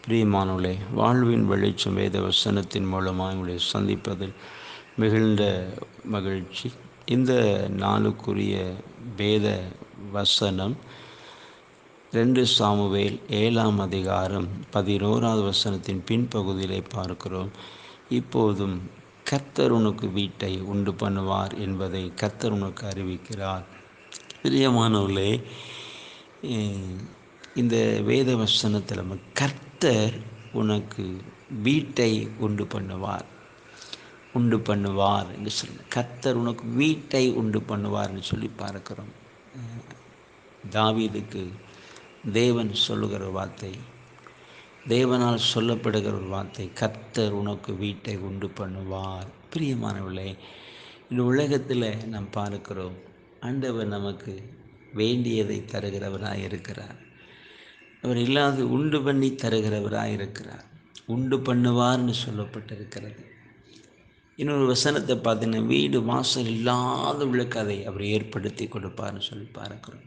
பிரியமானவர்களே, வாழ்வின் வெளிச்சம் வேத வசனத்தின் மூலமாக உங்களை சந்திப்பதில் மிகுந்த மகிழ்ச்சி. இந்த நாளுக்குரிய வேத வசனம் 2 சாமுவேல் 7ஆம் அதிகாரம் 11வது வசனத்தின் பின்பகுதியிலே பார்க்கிறோம். இப்போதும் கர்த்தர் உனக்கு வீட்டை உண்டு பண்ணுவார் என்பதை கர்த்தர் உனக்கு அறிவிக்கிறார். பிரியமானவர்களே, இந்த வேத வசனத்தில் கர்த்தர் உனக்கு வீட்டை உண்டு பண்ணுவார் என்று சொல்லி, கர்த்தர் உனக்கு வீட்டை உண்டு பண்ணுவார்னு சொல்லி பார்க்கிறோம். தாவீதுக்கு தேவன் சொல்லுகிற வார்த்தை, தேவனால் சொல்லப்படுகிற ஒரு வார்த்தை, கர்த்தர் உனக்கு வீட்டை உண்டு பண்ணுவார். பிரியமானவர்களே, இந்த உலகத்தில் நாம் பார்க்கிறோம், ஆண்டவர் நமக்கு வேண்டியதை தருகிறவராக இருக்கிறார். அவர் இல்லாது உண்டு பண்ணி தருகிறவராக இருக்கிறார். உண்டு பண்ணுவார்னு சொல்லப்பட்டிருக்கிறது. இன்னொரு வசனத்தை பார்த்தீங்கன்னா, வீடு வாசல் இல்லாதவர்களுக்கு அதை அவர் ஏற்படுத்தி கொடுப்பார்னு சொல்லி பார்க்கிறோம்.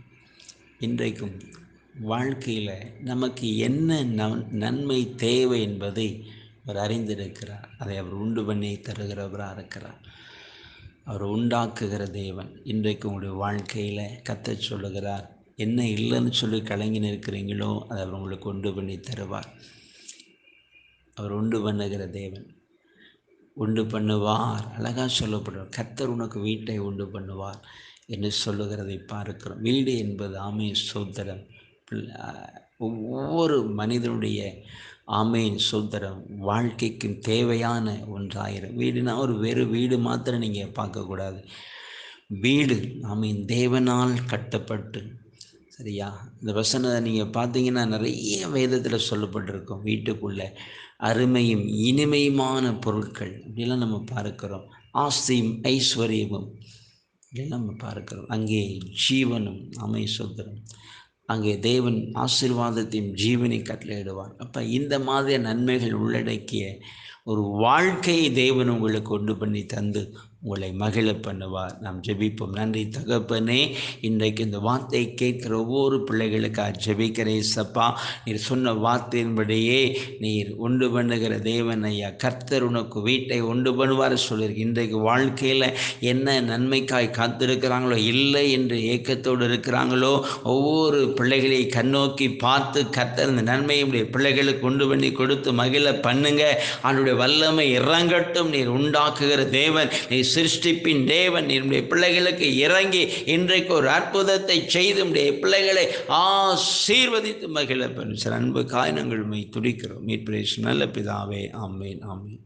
இன்றைக்கும் வாழ்க்கையில் நமக்கு என்ன நன்மை தேவை என்பதை அவர் அறிந்திருக்கிறார். அதை அவர் உண்டு பண்ணி தருகிறவராக இருக்கிறார். அவர் உண்டாக்குகிற தேவன். இன்றைக்கு உங்களுடைய வாழ்க்கையில் கர்த்தர் சொல்லுகிறார், என்ன இல்லைன்னு சொல்லி கலங்கி நிற்கிறீங்களோ அதை அவர் உங்களுக்கு உண்டு பண்ணி தருவார். அவர் உண்டு பண்ணுகிற தேவன், உண்டு பண்ணுவார். அழகாக சொல்லப்படுவார், கர்த்தர் உனக்கு வீட்டை உண்டு பண்ணுவார் என்று சொல்லுகிறதை பார்க்கிறோம். வீடு என்பது ஆமேன் சோதரம். ஒவ்வொரு மனிதனுடைய ஆமேன் சோதரம் வாழ்க்கைக்கும் தேவையான ஒன்றாயிரும். வீடுனா ஒரு வெறும் வீடு மாத்திரம் நீங்கள் பார்க்கக்கூடாது. வீடு ஆமீன் தேவனால் கட்டப்பட்டு, சரியா? இந்த வசனத்தை நீங்கள் பார்த்தீங்கன்னா நிறைய வேதத்தில் சொல்லப்பட்டிருக்கும். வீட்டுக்குள்ளே அருமையும் இனிமையுமான பொருட்கள் இப்படிலாம் நம்ம பார்க்கிறோம். ஆஸ்தியும் ஐஸ்வர்யமும் இப்படிலாம் நம்ம பார்க்கிறோம். அங்கே ஜீவனும் சோதரம், அங்கே தேவன் ஆசீர்வாதத்தையும் ஜீவனை கட்டளையிடுவார். அப்போ இந்த மாதிரி நன்மைகள் உள்ளடக்கிய ஒரு வாழ்க்கையை தேவன் உங்களுக்கு கொண்டு பண்ணி தந்து உங்களை மகிழ பண்ணுவார். நாம் ஜெபிப்போம். நன்றி தகப்பனே, இன்றைக்கு இந்த வார்த்தையை கேட்கிற ஒவ்வொரு பிள்ளைகளுக்காக ஜெபிக்கிறேன். சப்பா, நீர் சொன்ன வார்த்தையின்படியே நீர் உண்டு பண்ணுகிற தேவன் ஐயா. கர்த்தர் உனக்கு வீட்டை உண்டு பண்ணுவார் சொல்லியிருக்கு. இன்றைக்கு வாழ்க்கையில் என்ன நன்மைக்காய் காத்திருக்கிறாங்களோ, இல்லை என்று ஏக்கத்தோடு இருக்கிறாங்களோ, ஒவ்வொரு பிள்ளைகளை கண்ணோக்கி பார்த்து கர்த்தர் இந்த நன்மையுடைய பிள்ளைகளுக்கு உண்டு பண்ணி கொடுத்து மகிழ பண்ணுங்க. அவனுடைய வல்லமை இறங்கட்டும். நீர் உண்டாக்குகிற தேவன், நீர் சிருஷ்டிப்பின் தேவன். என்னுடைய பிள்ளைகளுக்கு இறங்கி இன்றைக்கு ஒரு அற்புதத்தை செய்து உடைய பிள்ளைகளை ஆசீர்வதித்து மகிழ பண்ணு. அன்பு காரணங்கள் துடிக்கிறோம். மீட்பு நல்ல பிதாவே. ஆமேன், ஆமேன்.